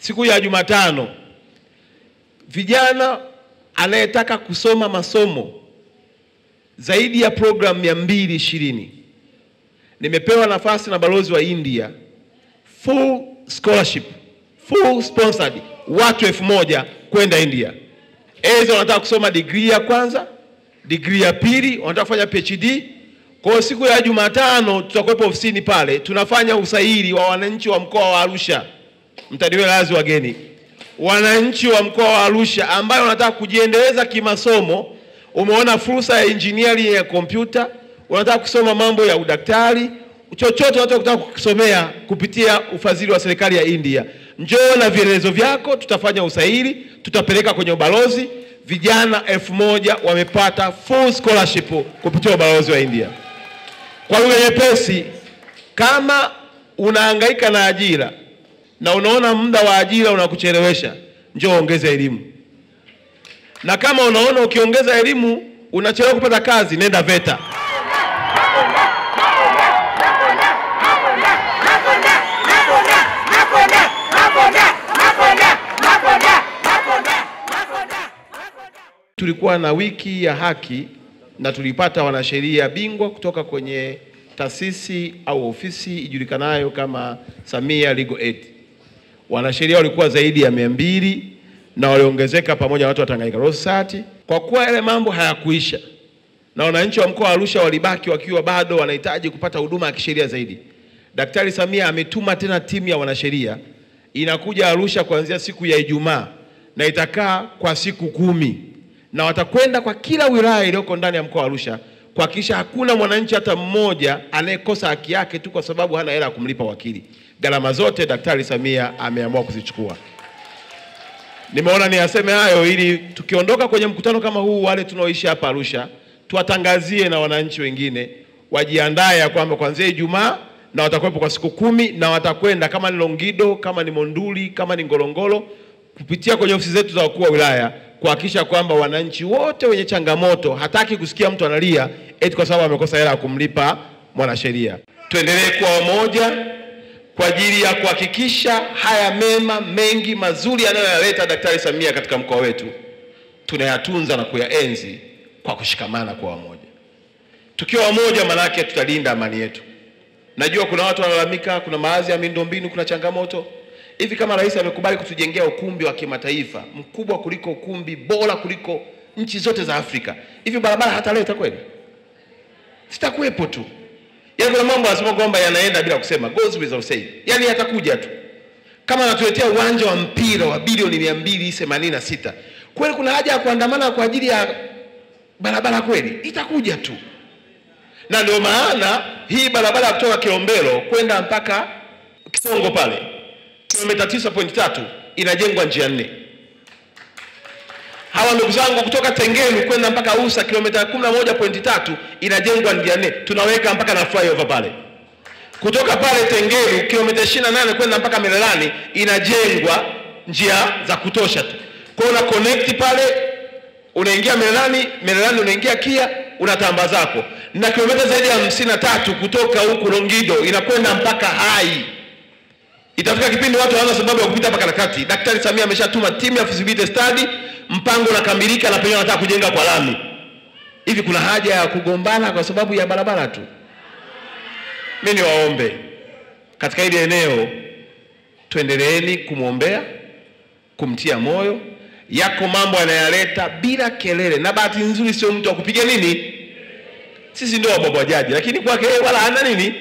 siku ya Jumatano, vijana anayetaka kusoma masomo zaidi ya program 220, nimepewa nafasi na balozi wa India, full scholarship, full sponsored, watu 1000 kwenda India. Eza wanataka kusoma degree ya kwanza, degree ya pili, wanataka kufanya PhD. Kwa siku ya Jumatano tutakuwepo ofisini pale, tunafanya usaili wa wananchi wa mkoa wa Arusha. Mtaniwe lazi wageni. Wananchi wa mkoa wa Arusha ambao wanataka kujiendeleza kimasomo, umeona fursa ya engineering ya kompyuta, wanataka kusoma mambo ya udaktari, chochote wanataka kusomea kupitia ufadhili wa serikali ya India. Njoo na vielelezo vyako, tutafanya usaili, tutapeleka kwenye ubalozi. Vijana 1000 wamepata full scholarship kupitia ubalozi wa India. Kwa lugha nyepesi, kama unahangaika na ajira na unaona muda wa ajira unakuchelewesha, njoo ongeza elimu. Na kama unaona ukiongeza elimu unachelewa kupata kazi, nenda VETA. Tulikuwa na wiki ya haki na tulipata wanasheria bingwa kutoka kwenye taasisi au ofisi ijulikanayo kama Samia Legal Aid. Wanasheria walikuwa zaidi ya 200 na waliongezeka pamoja na watu wa Tanganyika Law Society. Kwa kuwa yale mambo hayakuisha na wananchi wa mkoa wa Arusha walibaki wakiwa bado wanahitaji kupata huduma ya kisheria zaidi, Daktari Samia ametuma tena timu ya wanasheria inakuja Arusha kuanzia siku ya Ijumaa na itakaa kwa siku 10. Na watakwenda kwa kila wilaya iliyoko ndani ya mkoa wa Arusha kuhakikisha hakuna mwananchi hata mmoja anayekosa haki yake tu kwa sababu hana hela ya kumlipa wakili. Gharama zote Daktari Samia ameamua kuzichukua. Nimeona niyaseme hayo ili tukiondoka kwenye mkutano kama huu, wale tunaoishi hapa Arusha tuwatangazie na wananchi wengine wajiandae ya kwamba kuanzia Ijumaa na watakuwepo kwa siku 10 na watakwenda kama ni Longido, kama ni Monduli, kama ni Ngorongoro, kupitia kwenye ofisi zetu za wakuu wa wilaya kuhakikisha kwamba wananchi wote wenye changamoto, hataki kusikia mtu analia eti kwa sababu amekosa hela ya kumlipa mwanasheria. Tuendelee kuwa wamoja kwa ajili ya kuhakikisha haya mema mengi mazuri anayoyaleta Daktari Samia katika mkoa wetu tunayatunza na kuyaenzi kwa kushikamana kwa wamoja. Tukiwa wamoja maana yake tutalinda amani yetu. Najua kuna watu wanalalamika, kuna baadhi ya miundombinu, kuna changamoto. Hivi kama rais amekubali kutujengea ukumbi wa kimataifa mkubwa kuliko ukumbi bora kuliko nchi zote za Afrika, hivi barabara hata leo itakwenda? Sitakuwepo tu. Yaani kuna mambo yanasema kwamba yanaenda bila kusema, goes without saying. Yaani yatakuja tu. Kama anatuletea uwanja wa mpira wa bilioni 286, kweli kuna haja ya kuandamana kwa ajili ya barabara kweli? Itakuja tu. Na ndio maana hii barabara kutoka Kilombero kwenda mpaka Kisongo pale kilomita 9.3 inajengwa njia 4. Hawa ndugu zangu kutoka Tengelu kwenda mpaka Usa kilomita 11.3 inajengwa njia 4. Tunaweka mpaka na flyover pale. Kutoka pale Tengelu kilomita 28 kwenda mpaka Merelani inajengwa njia za kutosha tu. Kwa una connect pale, unaingia Merelani unaingia Kia, unatamba zako. Na kilomita zaidi ya 53 kutoka huku Longido inakwenda mpaka Hai. Itafika kipindi watu hawana sababu ya kupita hapa katikati. Daktari Samia ameshatuma timu ya feasibility study, mpango unakamilika na penyewe wanataka kujenga kwa lami. Hivi kuna haja ya kugombana kwa sababu ya barabara tu? Mimi niwaombe katika hili eneo tuendeleeni kumuombea, kumtia moyo. Yako mambo yanayaleta bila kelele, na bahati nzuri sio mtu wa kupiga nini. Sisi ndio wababajaji, lakini kwake wala hana nini.